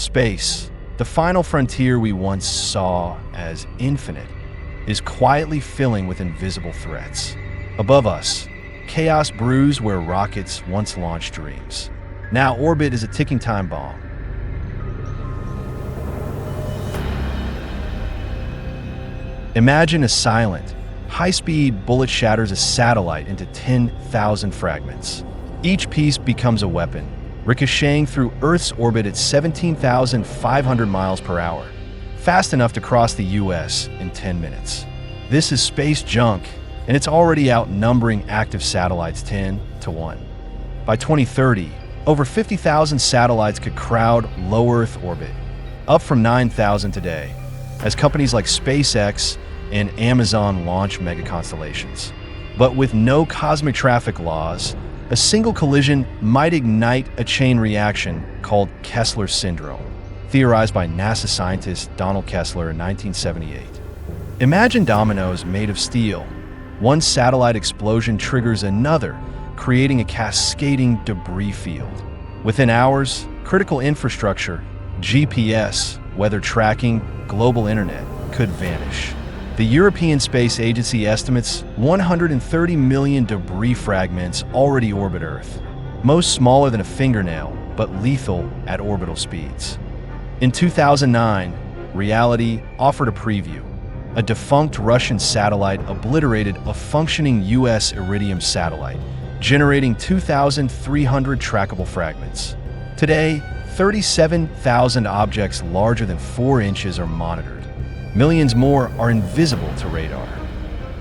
Space, the final frontier we once saw as infinite, is quietly filling with invisible threats. Above us, chaos brews where rockets once launched dreams. Now orbit is a ticking time bomb. Imagine a silent, high-speed bullet shatters a satellite into 10,000 fragments. Each piece becomes a weapon, ricocheting through Earth's orbit at 17,500 miles per hour, fast enough to cross the US in 10 minutes. This is space junk, and it's already outnumbering active satellites 10 to 1. By 2030, over 50,000 satellites could crowd low Earth orbit, up from 9,000 today, as companies like SpaceX and Amazon launch mega-constellations. But with no cosmic traffic laws, a single collision might ignite a chain reaction called Kessler Syndrome, theorized by NASA scientist Donald Kessler in 1978. Imagine dominoes made of steel. One satellite explosion triggers another, creating a cascading debris field. Within hours, critical infrastructure, GPS, weather tracking, global internet, could vanish. The European Space Agency estimates 130 million debris fragments already orbit Earth, most smaller than a fingernail, but lethal at orbital speeds. In 2009, reality offered a preview. A defunct Russian satellite obliterated a functioning US Iridium satellite, generating 2,300 trackable fragments. Today, 37,000 objects larger than 4 inches are monitored. Millions more are invisible to radar.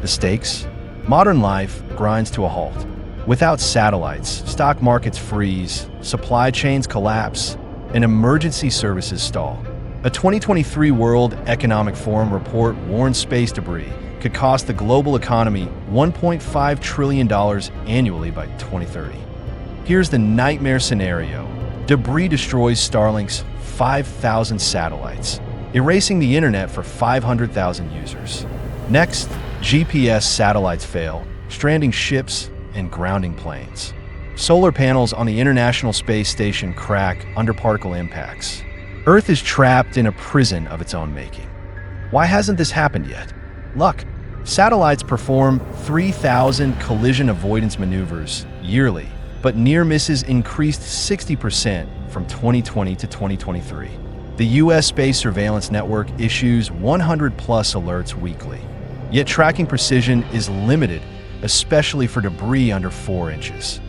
The stakes? Modern life grinds to a halt. Without satellites, stock markets freeze, supply chains collapse, and emergency services stall. A 2023 World Economic Forum report warns space debris could cost the global economy $1.5 trillion annually by 2030. Here's the nightmare scenario. Debris destroys Starlink's 5,000 satellites, erasing the internet for 500,000 users. Next, GPS satellites fail, stranding ships and grounding planes. Solar panels on the International Space Station crack under particle impacts. Earth is trapped in a prison of its own making. Why hasn't this happened yet? Luck. Satellites perform 3,000 collision avoidance maneuvers yearly, but near misses increased 60% from 2020 to 2023. The U.S. Space Surveillance Network issues 100-plus alerts weekly. Yet tracking precision is limited, especially for debris under 4 inches.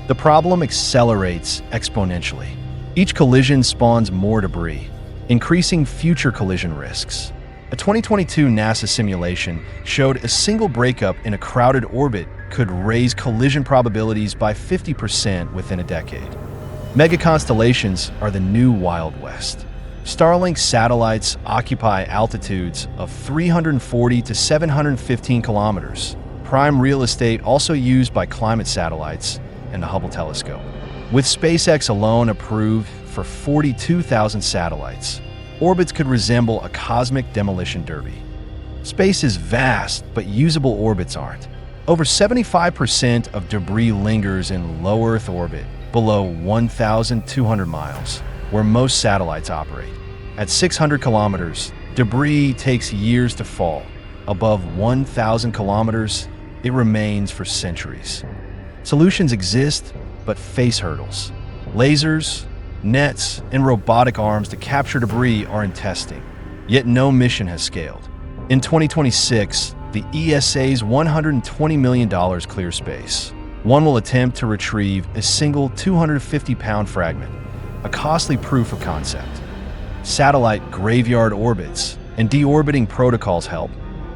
The problem accelerates exponentially. Each collision spawns more debris, increasing future collision risks. A 2022 NASA simulation showed a single breakup in a crowded orbit could raise collision probabilities by 50% within a decade. Mega-constellations are the new Wild West. Starlink satellites occupy altitudes of 340 to 715 kilometers, prime real estate also used by climate satellites and the Hubble telescope. With SpaceX alone approved for 42,000 satellites, orbits could resemble a cosmic demolition derby. Space is vast, but usable orbits aren't. Over 75% of debris lingers in low Earth orbit, below 1,200 miles, where most satellites operate. At 600 kilometers, debris takes years to fall. Above 1,000 kilometers, it remains for centuries. Solutions exist, but face hurdles. Lasers, nets, and robotic arms to capture debris are in testing, yet no mission has scaled. In 2026, the ESA's $120 million clear space. One will attempt to retrieve a single 250-pound fragment, a costly proof of concept. Satellite graveyard orbits and deorbiting protocols help,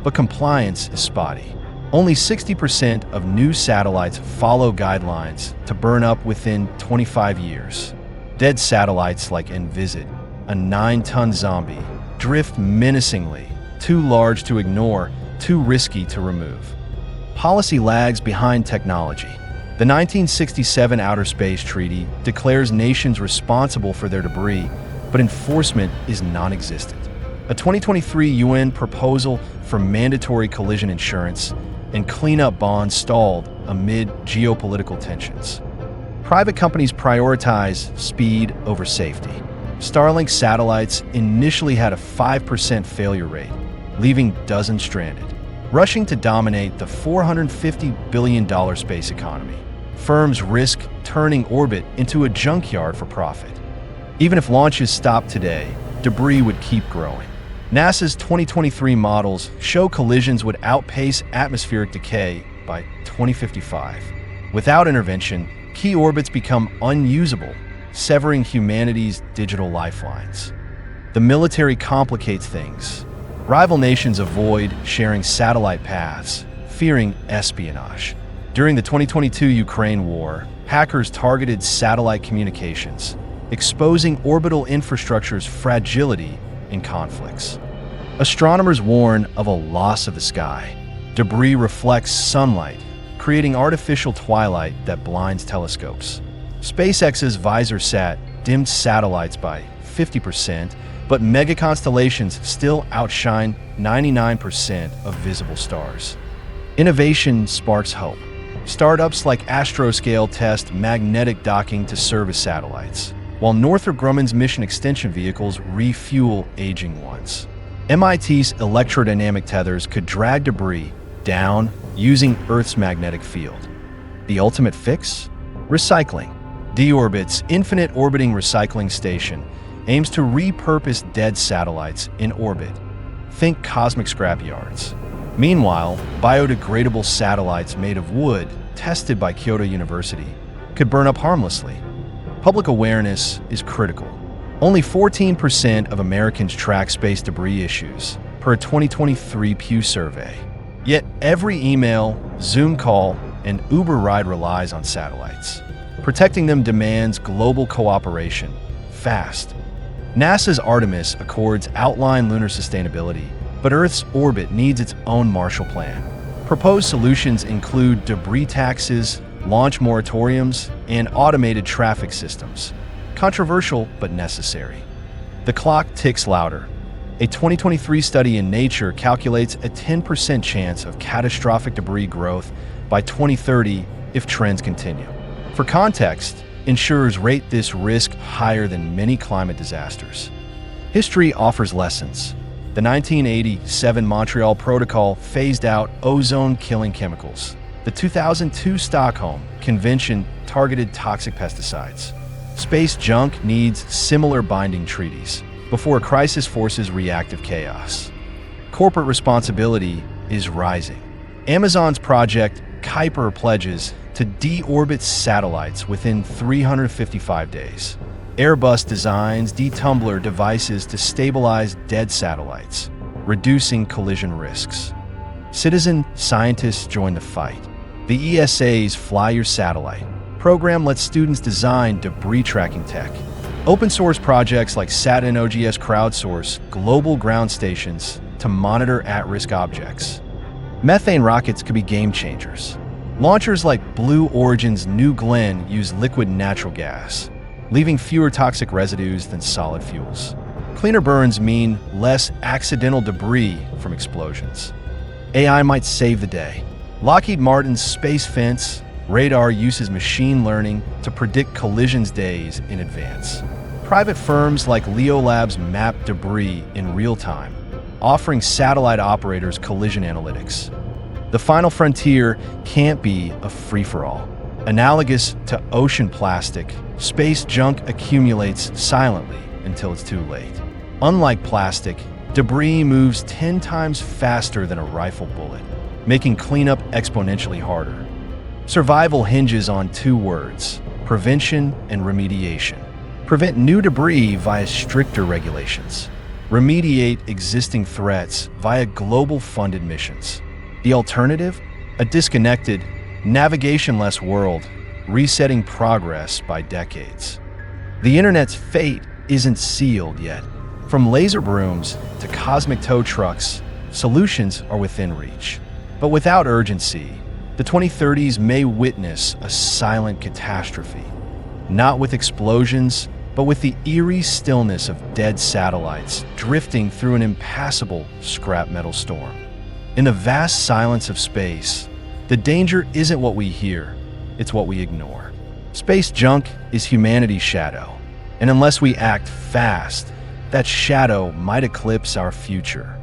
but compliance is spotty. Only 60% of new satellites follow guidelines to burn up within 25 years. Dead satellites like Envisage, a 9-ton zombie, drift menacingly, too large to ignore, too risky to remove. Policy lags behind technology. The 1967 Outer Space Treaty declares nations responsible for their debris, but enforcement is non-existent. A 2023 UN proposal for mandatory collision insurance and cleanup bonds stalled amid geopolitical tensions. Private companies prioritize speed over safety. Starlink satellites initially had a 5% failure rate, leaving dozens stranded. Rushing to dominate the $450 billion space economy, firms risk turning orbit into a junkyard for profit. Even if launches stopped today, debris would keep growing. NASA's 2023 models show collisions would outpace atmospheric decay by 2055. Without intervention, key orbits become unusable, severing humanity's digital lifelines. The military complicates things. Rival nations avoid sharing satellite paths, fearing espionage. During the 2022 Ukraine war, hackers targeted satellite communications, exposing orbital infrastructure's fragility in conflicts. Astronomers warn of a loss of the sky. Debris reflects sunlight, creating artificial twilight that blinds telescopes. SpaceX's VisorSat dimmed satellites by 50%, but megaconstellations still outshine 99% of visible stars. Innovation sparks hope. Startups like Astroscale test magnetic docking to service satellites, while Northrop Grumman's mission extension vehicles refuel aging ones. MIT's electrodynamic tethers could drag debris down using Earth's magnetic field. The ultimate fix? Recycling. D-Orbit's Infinite Orbiting Recycling Station aims to repurpose dead satellites in orbit. Think cosmic scrapyards. Meanwhile, biodegradable satellites made of wood, tested by Kyoto University, could burn up harmlessly. Public awareness is critical. Only 14% of Americans track space debris issues, per a 2023 Pew survey. Yet every email, Zoom call, and Uber ride relies on satellites. Protecting them demands global cooperation, fast. NASA's Artemis Accords outline lunar sustainability, but Earth's orbit needs its own Marshall Plan. Proposed solutions include debris taxes, launch moratoriums, and automated traffic systems. Controversial, but necessary. The clock ticks louder. A 2023 study in Nature calculates a 10% chance of catastrophic debris growth by 2030 if trends continue. For context, insurers rate this risk higher than many climate disasters. History offers lessons. The 1987 Montreal Protocol phased out ozone-killing chemicals. The 2002 Stockholm Convention targeted toxic pesticides. Space junk needs similar binding treaties before a crisis forces reactive chaos. Corporate responsibility is rising. Amazon's Project Kuiper pledges to deorbit satellites within 355 days. Airbus designs detumbler devices to stabilize dead satellites, reducing collision risks. Citizen scientists join the fight. The ESA's Fly Your Satellite program lets students design debris tracking tech. Open source projects like SatNOGS crowdsource global ground stations to monitor at-risk objects. Methane rockets could be game changers. Launchers like Blue Origin's New Glenn use liquid natural gas, leaving fewer toxic residues than solid fuels. Cleaner burns mean less accidental debris from explosions. AI might save the day. Lockheed Martin's Space Fence radar uses machine learning to predict collisions days in advance. Private firms like Leo Labs map debris in real time, offering satellite operators collision analytics. The final frontier can't be a free-for-all. Analogous to ocean plastic, space junk accumulates silently until it's too late. Unlike plastic, debris moves 10 times faster than a rifle bullet, making cleanup exponentially harder. Survival hinges on two words: prevention and remediation. Prevent new debris via stricter regulations. Remediate existing threats via global-funded missions. The alternative? A disconnected, navigation-less world, resetting progress by decades. The internet's fate isn't sealed yet. From laser brooms to cosmic tow trucks, solutions are within reach. But without urgency, the 2030s may witness a silent catastrophe. Not with explosions, but with the eerie stillness of dead satellites drifting through an impassable scrap metal storm. In the vast silence of space, the danger isn't what we hear, it's what we ignore. Space junk is humanity's shadow, And unless we act fast, that shadow might eclipse our future.